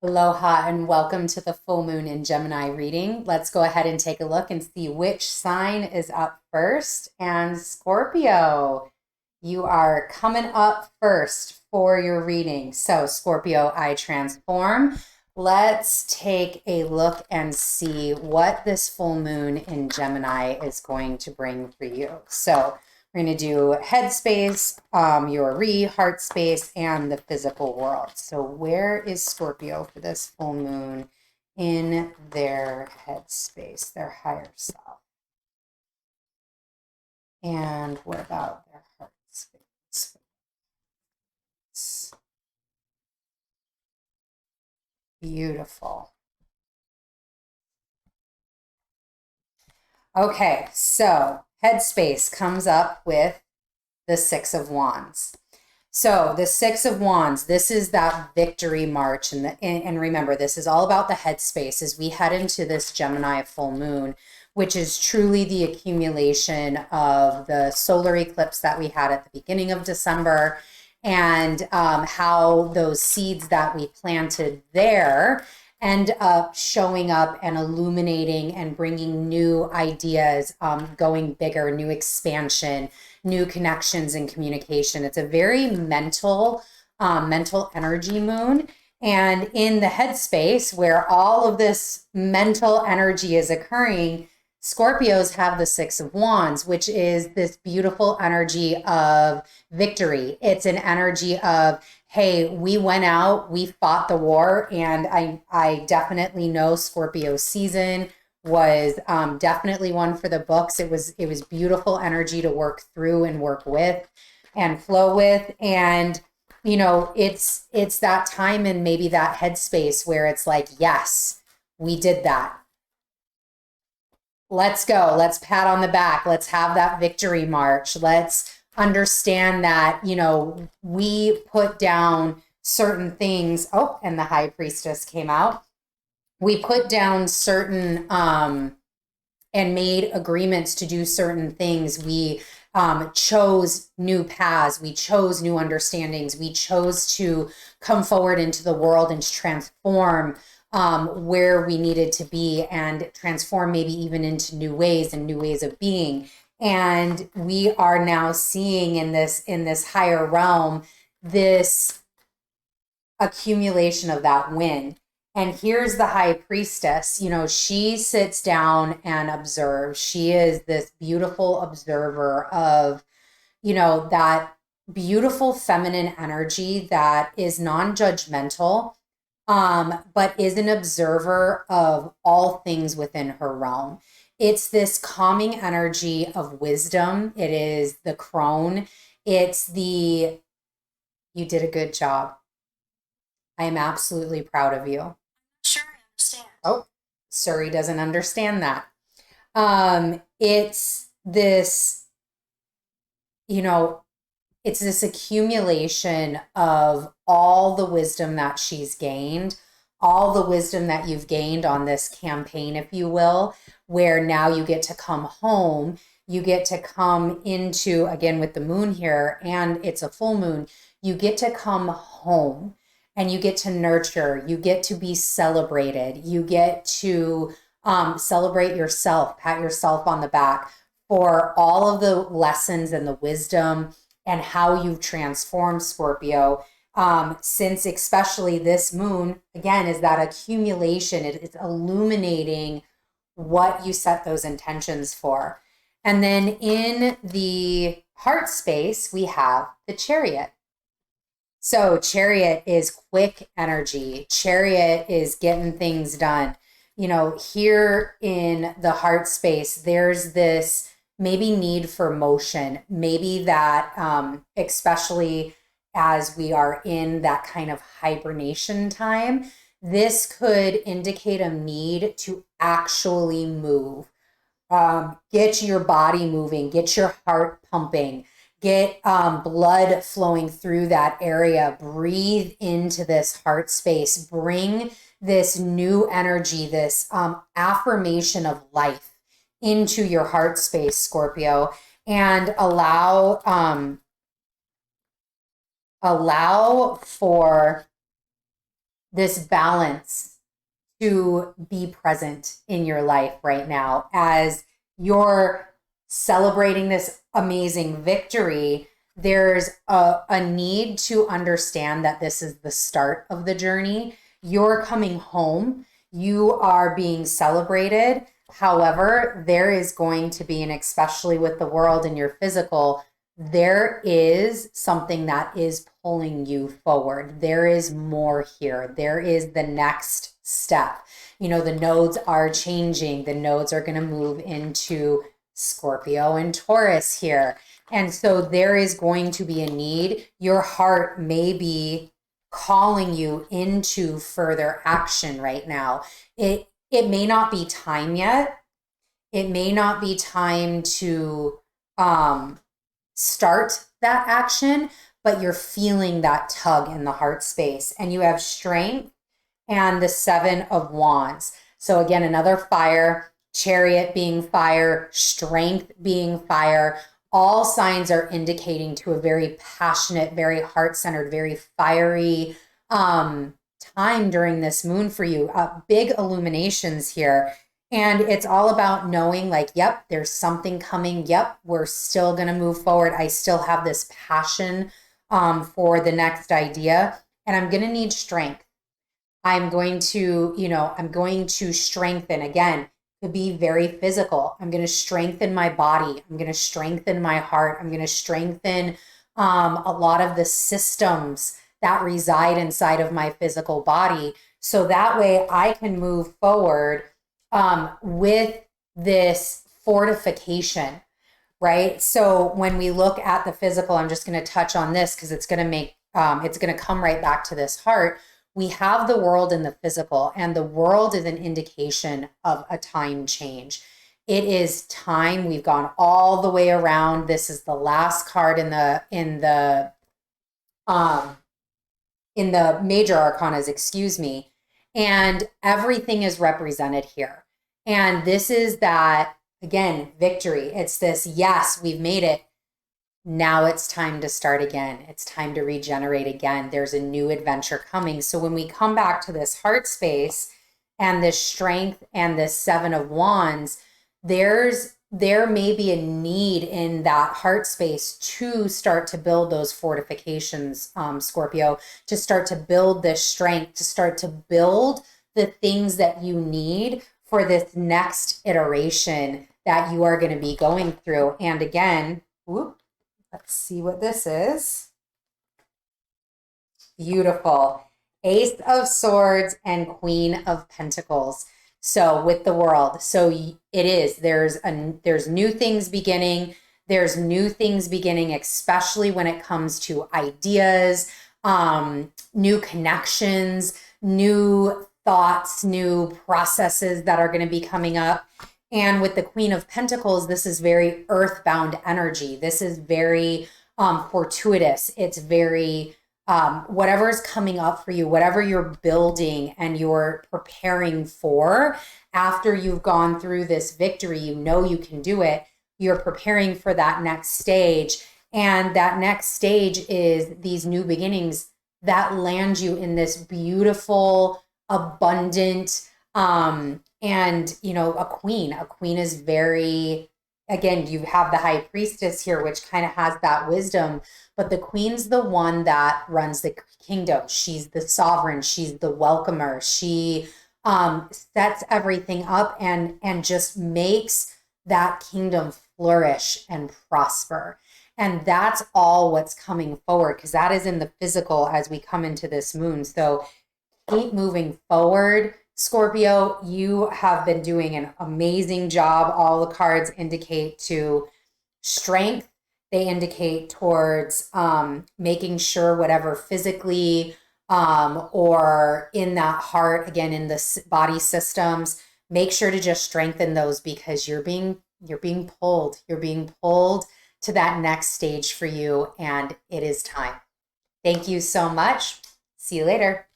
Aloha and welcome to the full moon in Gemini reading. Let's go ahead and take a look and see which sign is up first. And Scorpio, you are coming up first for your reading. So Scorpio, I transform. Let's take a look and see what this full moon in Gemini is going to bring for you. So we're going to do Headspace, your heart space, and the physical world. So where is Scorpio for this full moon in their headspace, their higher self? And what about their heart space? Beautiful. Okay, so Headspace comes up with the Six of Wands. So the Six of Wands, this is that victory march. And remember, this is all about the headspace as we head into this Gemini full moon, which is truly the accumulation of the solar eclipse that we had at the beginning of December, and how those seeds that we planted there end up showing up and illuminating and bringing new ideas, going bigger, new expansion, new connections and communication. It's a very mental energy moon. And in the headspace where all of this mental energy is occurring, Scorpios have the Six of Wands, which is this beautiful energy of victory. It's an energy of, hey, we went out, we fought the war, and I definitely know Scorpio season was definitely one for the books. It was beautiful energy to work through and work with and flow with. And you know, it's that time and maybe that headspace where it's like, yes, we did that. Let's go. Let's pat on the back. Let's have that victory march. Let's understand that, you know, we put down certain things. Oh, and the High Priestess came out. We put down certain and made agreements to do certain things. We chose new paths. We chose new understandings. We chose to come forward into the world and to transform where we needed to be and transform maybe even into new ways and new ways of being. And we are now seeing in this higher realm, this accumulation of that win. And here's the High Priestess. You know, she sits down and observes. She is this beautiful observer of, you know, that beautiful feminine energy that is non-judgmental, but is an observer of all things within her realm. It's this calming energy of wisdom. It is the crone. It's the, you did a good job. I am absolutely proud of you. Sure, I understand. Oh, Suri doesn't understand that. It's this, you know, it's this accumulation of all the wisdom that she's gained, all the wisdom that you've gained on this campaign, if you will, where now you get to come home, you get to come into, again, with the moon here, and it's a full moon, you get to come home and you get to nurture, you get to be celebrated, you get to celebrate yourself, pat yourself on the back for all of the lessons and the wisdom and how you've transformed, Scorpio, since especially this moon, again, is that accumulation. It's illuminating what you set those intentions for. And then in the heart space, we have the Chariot. So Chariot is quick energy. Chariot is getting things done. You know, here in the heart space, there's this maybe need for motion, maybe that, especially as we are in that kind of hibernation time, this could indicate a need to actually move. Get your body moving, get your heart pumping, get blood flowing through that area, breathe into this heart space, bring this new energy, this affirmation of life into your heart space, Scorpio, and allow for this balance to be present in your life right now as you're celebrating this amazing victory. There's a need to understand that this is the start of the journey. You're coming home. You are being celebrated. However, there is going to be, and especially with the world and your physical, there is something that is pulling you forward. There is more here. There is the next step. You know, the nodes are changing. The nodes are going to move into Scorpio and Taurus here. And so there is going to be a need. Your heart may be calling you into further action right now. It may not be time yet. It may not be time to start that action, but you're feeling that tug in the heart space. And you have strength and the 7 of Wands. So again, another fire, Chariot being fire, strength being fire. All signs are indicating to a very passionate, very heart-centered, very fiery time during this moon for you. Big illuminations here. And it's all about knowing like, yep, there's something coming. Yep, we're still going to move forward. I still have this passion for the next idea. And I'm going to need strength. I'm going to strengthen again. To be very physical. I'm going to strengthen my body. I'm going to strengthen my heart. I'm going to strengthen a lot of the systems that reside inside of my physical body. So that way I can move forward with this fortification, right? So when we look at the physical, I'm just going to touch on this because it's going to make, it's going to come right back to this heart. We have the world and the physical, and the world is an indication of a time change. It is time. We've gone all the way around. This is the last card in the major arcanas, excuse me. And everything is represented here. And this is that, again, victory. It's this, yes, we've made it. Now it's time to start again. It's time to regenerate again. There's a new adventure coming. So when we come back to this heart space and this strength and this 7 of Wands, there may be a need in that heart space to start to build those fortifications, Scorpio, to start to build this strength, to start to build the things that you need for this next iteration that you are going to be going through. And again, whoop. Let's see what this is. Beautiful. Ace of Swords and Queen of Pentacles. So with the world, so it is, there's new things beginning. There's new things beginning, especially when it comes to ideas, new connections, new thoughts, new processes that are going to be coming up. And with the Queen of Pentacles, this is very earthbound energy. This is very fortuitous. It's very, whatever's coming up for you, whatever you're building and you're preparing for after you've gone through this victory, you know you can do it. You're preparing for that next stage. And that next stage is these new beginnings that land you in this beautiful, abundant, and, you know, a queen is very, again, you have the high priestess here, which kind of has that wisdom, but the queen's the one that runs the kingdom. She's the sovereign. She's the welcomer. She sets everything up and just makes that kingdom flourish and prosper. And that's all what's coming forward, because that is in the physical as we come into this moon. So keep moving forward. Scorpio, you have been doing an amazing job. All the cards indicate to strength. They indicate towards making sure whatever physically or in that heart, again, in the body systems, make sure to just strengthen those because you're being pulled. You're being pulled to that next stage for you, and it is time. Thank you so much. See you later.